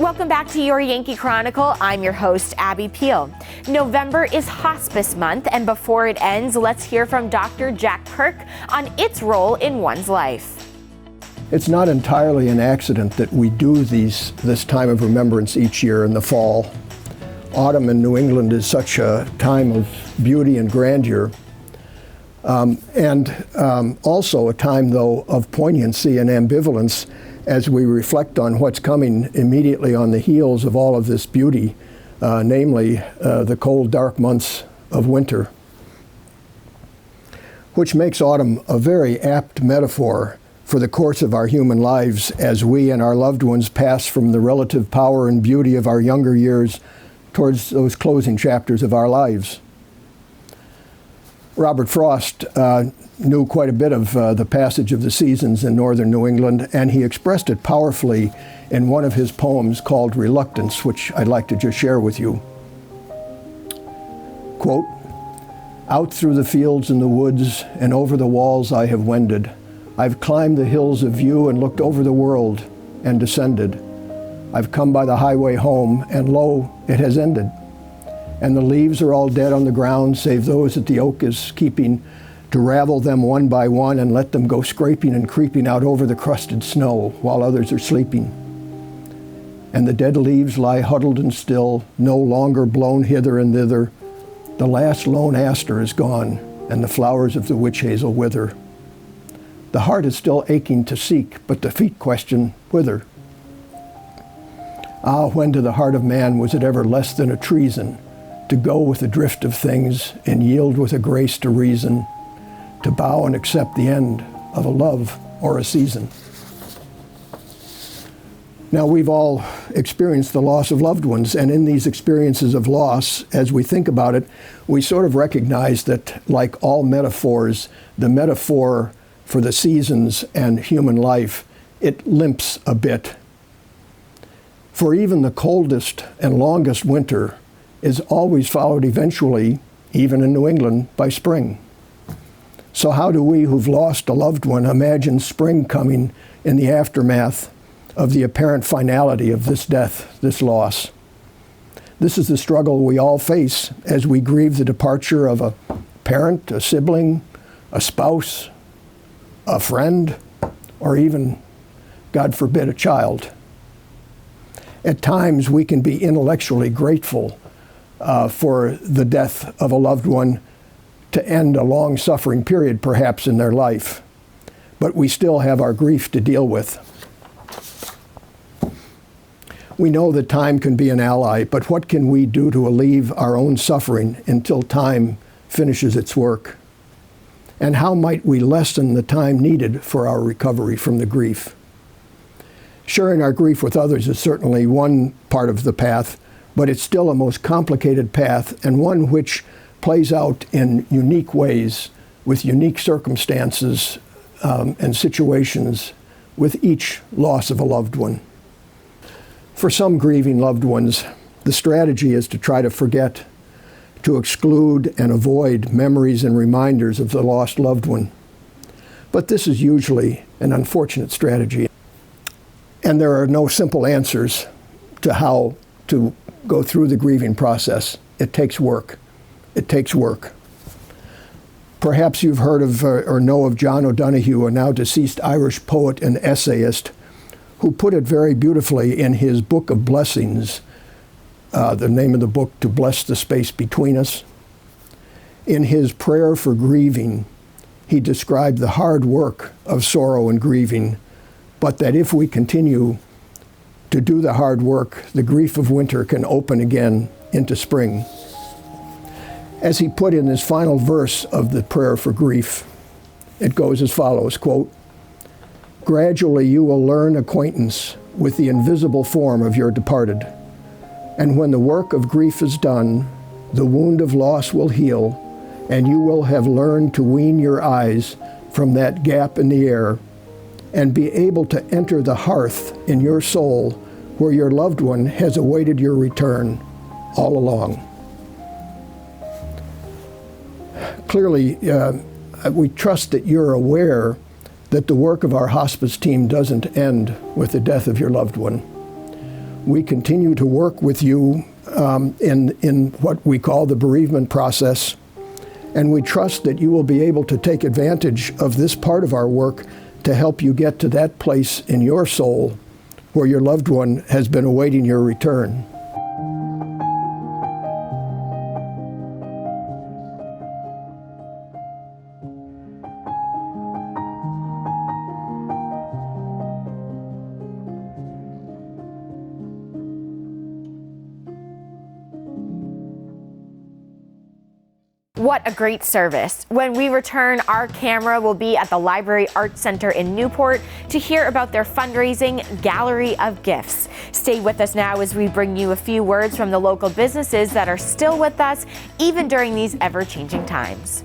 Welcome back to Your Yankee Chronicle. I'm your host, Abby Peel. November is Hospice Month, and before it ends, let's hear from Dr. Jack Kirk on its role in one's life. It's not entirely an accident that we do this time of remembrance each year in the fall. Autumn in New England is such a time of beauty and grandeur, and also a time, though, of poignancy and ambivalence as we reflect on what's coming immediately on the heels of all of this beauty, namely the cold, dark months of winter, which makes autumn a very apt metaphor for the course of our human lives as we and our loved ones pass from the relative power and beauty of our younger years towards those closing chapters of our lives. Robert Frost knew quite a bit of the passage of the seasons in northern New England, and he expressed it powerfully in one of his poems called Reluctance, which I'd like to just share with you. Quote, "Out through the fields and the woods and over the walls I have wended. I've climbed the hills of view and looked over the world and descended. I've come by the highway home, and lo, it has ended. And the leaves are all dead on the ground, save those that the oak is keeping, to ravel them one by one and let them go scraping and creeping out over the crusted snow while others are sleeping. And the dead leaves lie huddled and still, no longer blown hither and thither. The last lone aster is gone, and the flowers of the witch hazel wither. The heart is still aching to seek, but the feet question, whither? Ah, when to the heart of man was it ever less than a treason to go with the drift of things and yield with a grace to reason, to bow and accept the end of a love or a season?" Now, we've all experienced the loss of loved ones, and in these experiences of loss, as we think about it, we sort of recognize that, like all metaphors, the metaphor for the seasons and human life, it limps a bit. For even the coldest and longest winter is always followed eventually, even in New England, by spring. So how do we who've lost a loved one imagine spring coming in the aftermath of the apparent finality of this death, this loss? This is the struggle we all face as we grieve the departure of a parent, a sibling, a spouse, a friend, or even, God forbid, a child. At times we can be intellectually grateful for the death of a loved one to end a long suffering period perhaps in their life, but we still have our grief to deal with. We know that time can be an ally, but what can we do to alleviate our own suffering until time finishes its work? And how might we lessen the time needed for our recovery from the grief? Sharing our grief with others is certainly one part of the path, but it's still a most complicated path, and one which plays out in unique ways with unique circumstances and situations with each loss of a loved one. For some grieving loved ones, the strategy is to try to forget, to exclude and avoid memories and reminders of the lost loved one. But this is usually an unfortunate strategy, and there are no simple answers to how to go through the grieving process. It takes work. It takes work. Perhaps you've heard of or know of John O'Donoghue, a now deceased Irish poet and essayist, who put it very beautifully in his Book of Blessings, the name of the book, To Bless the Space Between Us. In his prayer for grieving, he described the hard work of sorrow and grieving, but that if we continue to do the hard work, the grief of winter can open again into spring. As he put in his final verse of the prayer for grief, it goes as follows, quote, "Gradually you will learn acquaintance with the invisible form of your departed, and when the work of grief is done, the wound of loss will heal, and you will have learned to wean your eyes from that gap in the air, and be able to enter the hearth in your soul where your loved one has awaited your return all along." Clearly, we trust that you're aware that the work of our hospice team doesn't end with the death of your loved one. We continue to work with you in what we call the bereavement process, and we trust that you will be able to take advantage of this part of our work to help you get to that place in your soul where your loved one has been awaiting your return. What a great service. When we return, our camera will be at the Library Arts Center in Newport to hear about their fundraising Gallery of Gifts. Stay with us now as we bring you a few words from the local businesses that are still with us, even during these ever-changing times.